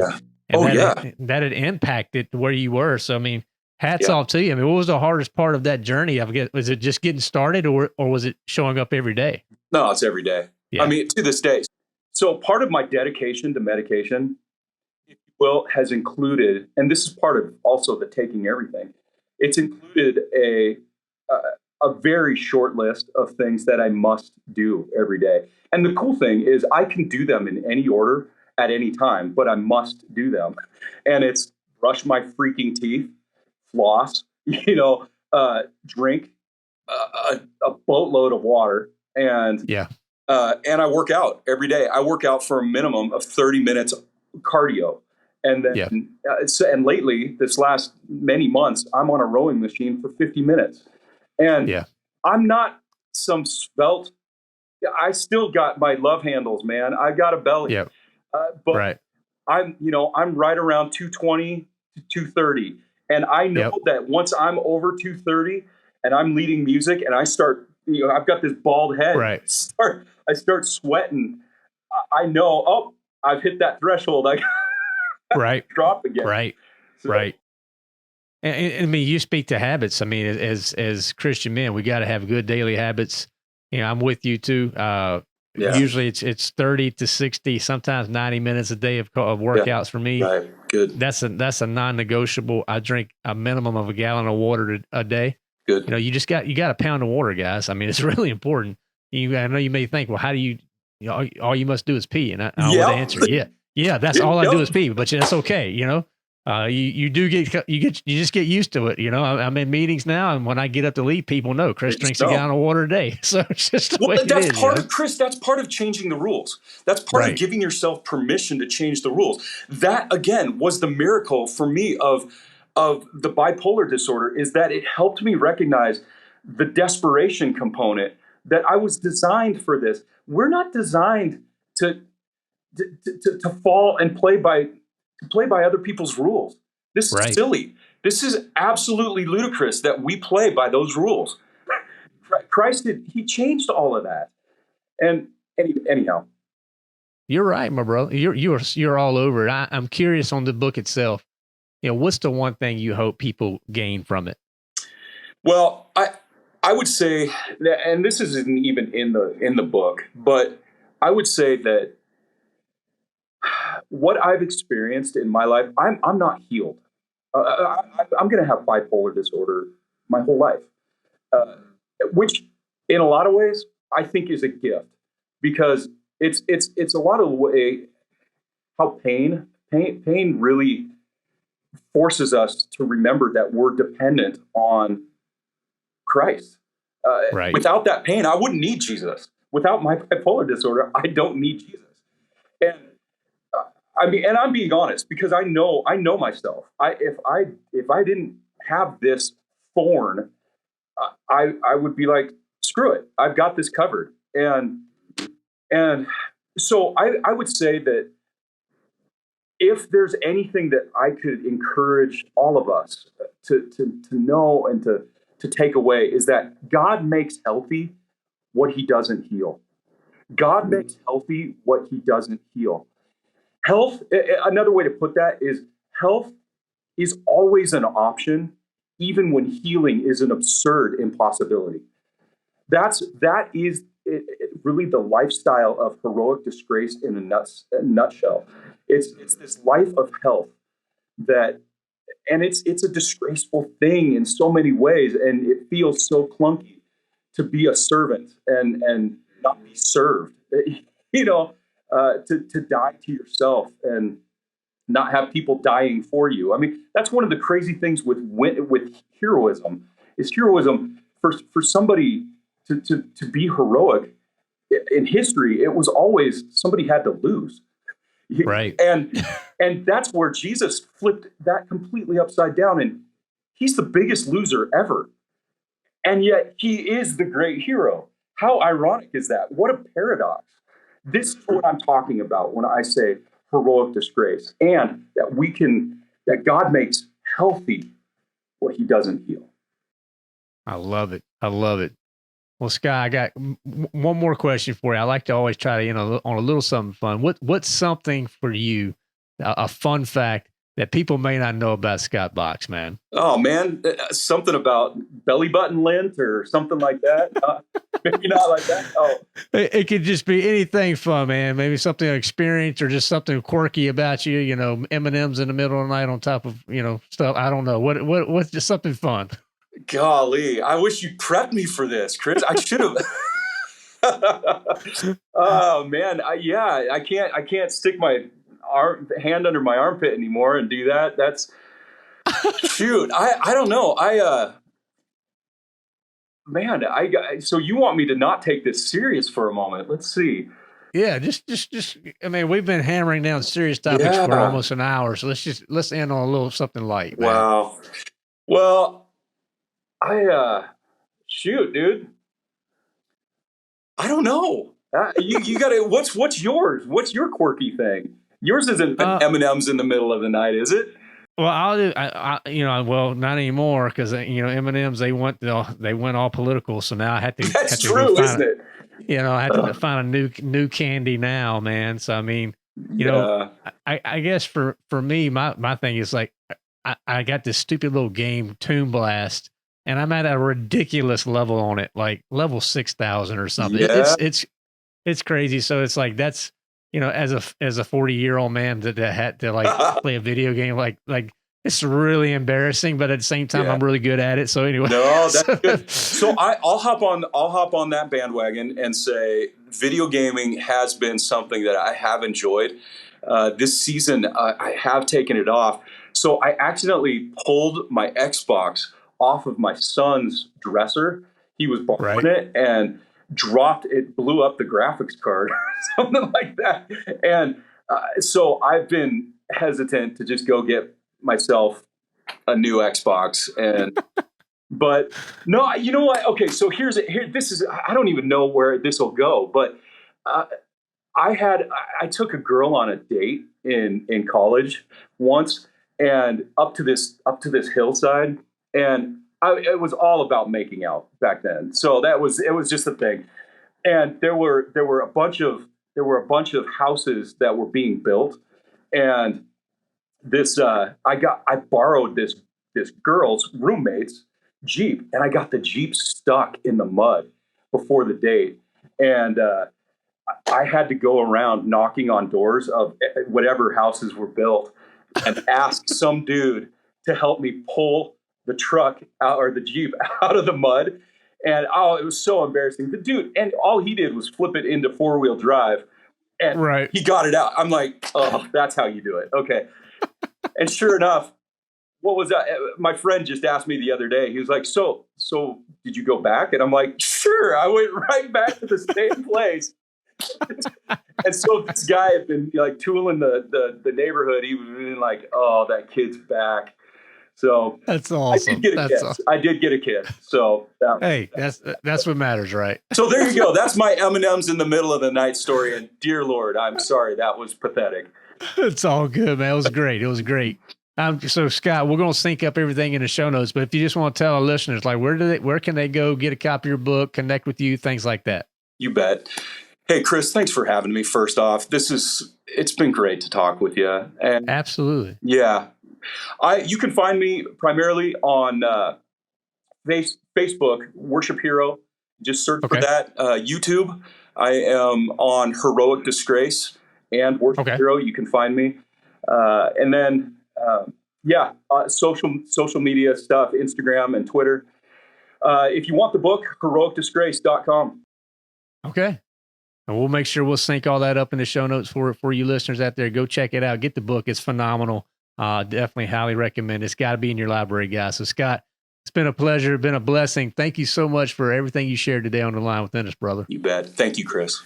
that had impacted where you were. So, I mean, hats off to you. I mean, what was the hardest part of that journey? Was it just getting started, or was it showing up every day? No, it's every day. Yeah. I mean, to this day. So part of my dedication to medication, if you will, has included, and this is part of also the taking everything, it's included a very short list of things that I must do every day. And the cool thing is I can do them in any order at any time, but I must do them. And it's brush my freaking teeth, floss, drink a boatload of water, and I work out every day. I work out for a minimum of 30 minutes cardio. And then, and lately, this last many months, I'm on a rowing machine for 50 minutes. And I'm not some svelte. I still got my love handles, man. I got a belly. But I'm right around 220 to 230. And I know that once I'm over 230 and I'm leading music and I start, I've got this bald head. I start sweating. I know, I've hit that threshold. I drop again. And I mean, you speak to habits. I mean, as Christian men, we got to have good daily habits. I'm with you too. Usually it's 30 to 60, sometimes 90 minutes a day of workouts for me. Right. Good. That's a non-negotiable. I drink a minimum of a gallon of water a day. Good. You got a pound of water, guys. I mean, it's really important. I know you may think, well, how do you all you must do is pee, and I would answer, that's all I do is pee, but that's okay. You just get used to it. I'm in meetings now, and when I get up to lead, people know Chris drinks a gallon of water a day. So it's just the way it is. Chris, that's part of changing the rules. That's part of giving yourself permission to change the rules. That again was the miracle for me of the bipolar disorder, is that it helped me recognize the desperation component, that I was designed for this. We're not designed to fall and play by other people's rules. This is silly. This is absolutely ludicrous that we play by those rules. Christ he changed all of that. And anyhow, you're right, my brother. You're all over it. I'm curious on the book itself. What's the one thing you hope people gain from it? Well, I would say that, and this isn't even in the book, but I would say that what I've experienced in my life, I'm not healed. I'm going to have bipolar disorder my whole life, which in a lot of ways I think is a gift, because it's a lot of the way how pain really forces us to remember that we're dependent on Christ. Without that pain, I wouldn't need Jesus. Without my bipolar disorder, I don't need Jesus. And and I'm being honest, because I know myself. If I didn't have this thorn, I would be like, screw it, I've got this covered. And so I would say that if there's anything that I could encourage all of us to know and to take away, is that God makes healthy what he doesn't heal. God makes healthy what he doesn't heal. Health, another way to put that is, health is always an option, even when healing is an absurd impossibility. That is really the lifestyle of heroic disgrace in a nutshell. It's this life of health and it's a disgraceful thing in so many ways, and it feels so clunky to be a servant and not be served. to die to yourself and not have people dying for you. I mean, that's one of the crazy things with heroism is heroism for somebody to be heroic in history. It was always somebody had to lose. Right. And that's where Jesus flipped that completely upside down. And he's the biggest loser ever. And yet he is the great hero. How ironic is that? What a paradox. This is what I'm talking about when I say heroic disgrace, and that God makes healthy what he doesn't heal. I love it. I love it. Well, Sky, I got one more question for you. I like to always try to, on a little something fun. What's something for you, a fun fact that people may not know about Scott Box, man? Oh man, something about belly button lint or something like that. Maybe not like that. Oh, it could just be anything fun, man. Maybe something experience or just something quirky about you. M&Ms in the middle of the night on top of stuff. I don't know what's just something fun. Golly, I wish you prepped me for this, Chris. I should have. Oh man, I can't stick my hand under my armpit anymore and do that. That's shoot. I don't know. So you want me to not take this serious for a moment? Let's see. Yeah, just. I mean, we've been hammering down serious topics for almost an hour, so let's end on a little something light. Man. Wow. Well, shoot, dude. I don't know. You got to. What's yours? What's your quirky thing? Yours isn't M&Ms in the middle of the night, is it? Well, I'll do. Well, not anymore because M&Ms they went all political. So now I had to. That's true, isn't it? I had to find a new candy now, man. So I mean, I guess for me, my thing is like I got this stupid little game, Toon Blast, and I'm at a ridiculous level on it, like level 6,000 or something. Yeah. It's crazy. So it's like that's as a 40-year-old man that had to like play a video game, like it's really embarrassing, but at the same time, I'm really good at it. So anyway, no, that's good. So I'll hop on that bandwagon and say video gaming has been something that I have enjoyed. This season, I have taken it off. So I accidentally pulled my Xbox off of my son's dresser. He was borrowing it and dropped it, blew up the graphics card, something like that. And so I've been hesitant to just go get myself a new Xbox. But no, you know what? Okay, so this is, I don't even know where this will go, but I took a girl on a date in college once, and up to this hillside, and it was all about making out back then. So it was just a thing. And there were a bunch of houses that were being built, and this I borrowed this girl's roommate's Jeep, and I got the Jeep stuck in the mud before the date, and I had to go around knocking on doors of whatever houses were built and ask some dude to help me pull the truck out, or the Jeep out of the mud. And it was so embarrassing. The dude, and all he did was flip it into 4-wheel drive, and he got it out. I'm like, oh, that's how you do it. Okay. And sure enough, what was that? My friend just asked me the other day. He was like, so did you go back? And I'm like, sure. I went right back to the same place. And so this guy had been like tooling the neighborhood. He was been like, oh, that kid's back. So that's awesome. I did get a kiss. Awesome. I did get a kiss. So hey, that's what matters, right? So there you go. That's my M&Ms in the middle of the night story. And dear Lord, I'm sorry, that was pathetic. It's all good, man. It was great. It was great. So Scott, we're going to sync up everything in the show notes. But if you just want to tell our listeners, like where can they go get a copy of your book, connect with you, things like that? You bet. Hey, Chris, thanks for having me. First off, it's been great to talk with you. And absolutely. Yeah. You can find me primarily on Facebook, Worship Hero. Just search for that. YouTube, I am on Heroic Disgrace and Worship Hero. You can find me. And then, social media stuff, Instagram and Twitter. If you want the book, heroicdisgrace.com. Okay. And we'll make sure we'll sync all that up in the show notes for you listeners out there. Go check it out. Get the book. It's phenomenal. Definitely highly recommend it. It's got to be in your library, guys. So, Scott, it's been a pleasure, been a blessing. Thank you so much for everything you shared today on The Line Within Us, brother. You bet. Thank you, Chris.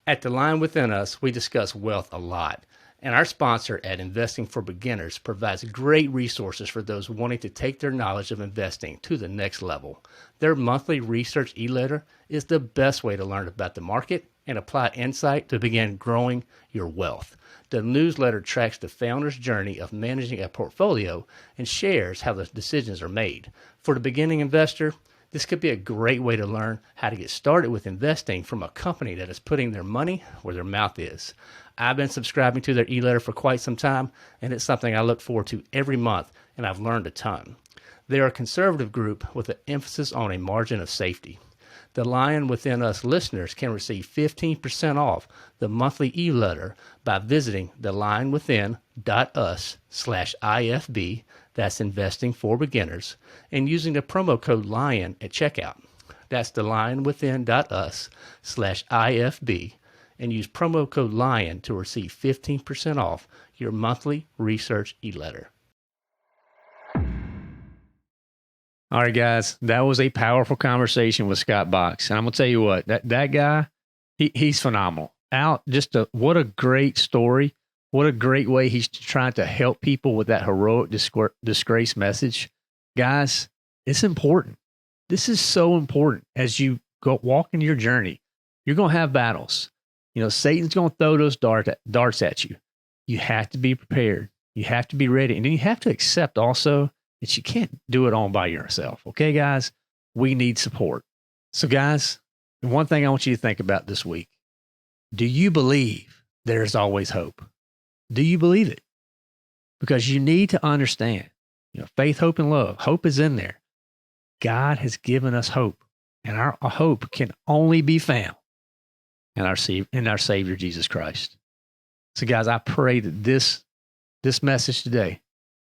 At The Line Within Us, we discuss wealth a lot. And our sponsor at Investing for Beginners provides great resources for those wanting to take their knowledge of investing to the next level. Their monthly research e-letter is the best way to learn about the market and apply insight to begin growing your wealth. The newsletter tracks the founder's journey of managing a portfolio and shares how the decisions are made. For the beginning investor, this could be a great way to learn how to get started with investing from a company that is putting their money where their mouth is. I've been subscribing to their e-letter for quite some time, and it's something I look forward to every month, and I've learned a ton. They are a conservative group with an emphasis on a margin of safety. The Lion Within Us listeners can receive 15% off the monthly e-letter by visiting thelionwithin.us/IFB, that's Investing for Beginners, and using the promo code LION at checkout. That's thelionwithin.us/IFB, and use promo code LION to receive 15% off your monthly research e-letter. All right, guys, that was a powerful conversation with Scott Box. And I'm going to tell you what, that guy, he's phenomenal. What a great story. What a great way he's trying to help people with that heroic disgrace message. Guys, it's important. This is so important as you go walk in your journey. You're going to have battles. Satan's going to throw those darts at you. You have to be prepared. You have to be ready. And then you have to accept also that you can't do it all by yourself. Okay, guys? We need support. So, guys, the one thing I want you to think about this week, do you believe there's always hope? Do you believe it? Because you need to understand, faith, hope, and love. Hope is in there. God has given us hope, and our hope can only be found in our Savior, Jesus Christ. So, guys, I pray that this message today,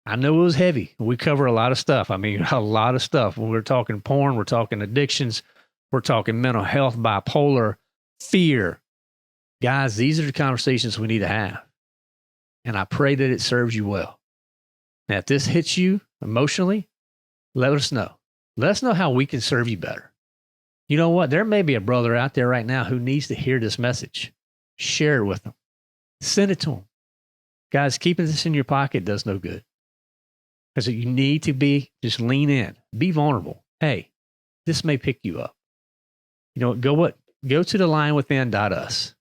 I know it was heavy. We cover a lot of stuff. I mean, a lot of stuff. When we're talking porn, we're talking addictions, we're talking mental health, bipolar, fear. Guys, these are the conversations we need to have. And I pray that it serves you well. Now, if this hits you emotionally, let us know. Let us know how we can serve you better. You know what? There may be a brother out there right now who needs to hear this message. Share it with them. Send it to them. Guys, keeping this in your pocket does no good. Because you need to just lean in, be vulnerable. Hey, this may pick you up. Go to thelionwithin.us.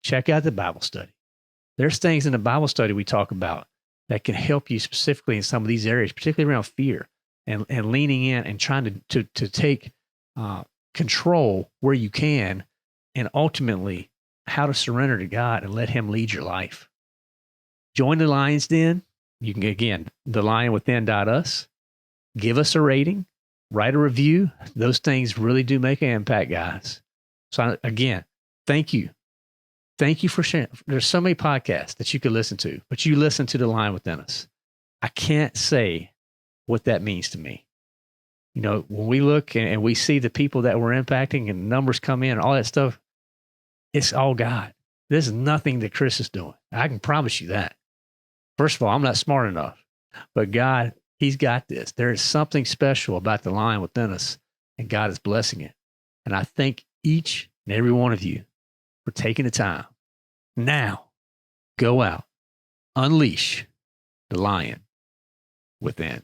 Check out the Bible study. There's things in the Bible study we talk about that can help you specifically in some of these areas, particularly around fear and leaning in and trying to take control where you can, and ultimately how to surrender to God and let Him lead your life. Join the Lion's Den. You can, again, thelionwithin.us. Give us a rating. Write a review. Those things really do make an impact, guys. So, again, thank you. Thank you for sharing. There's so many podcasts that you could listen to, but you listen to The Lion Within Us. I can't say what that means to me. When we look and we see the people that we're impacting and numbers come in and all that stuff, it's all God. There's nothing that Chris is doing. I can promise you that. First of all, I'm not smart enough, but God, He's got this. There is something special about the Lion Within Us, and God is blessing it. And I thank each and every one of you for taking the time. Now, go out, unleash the lion within.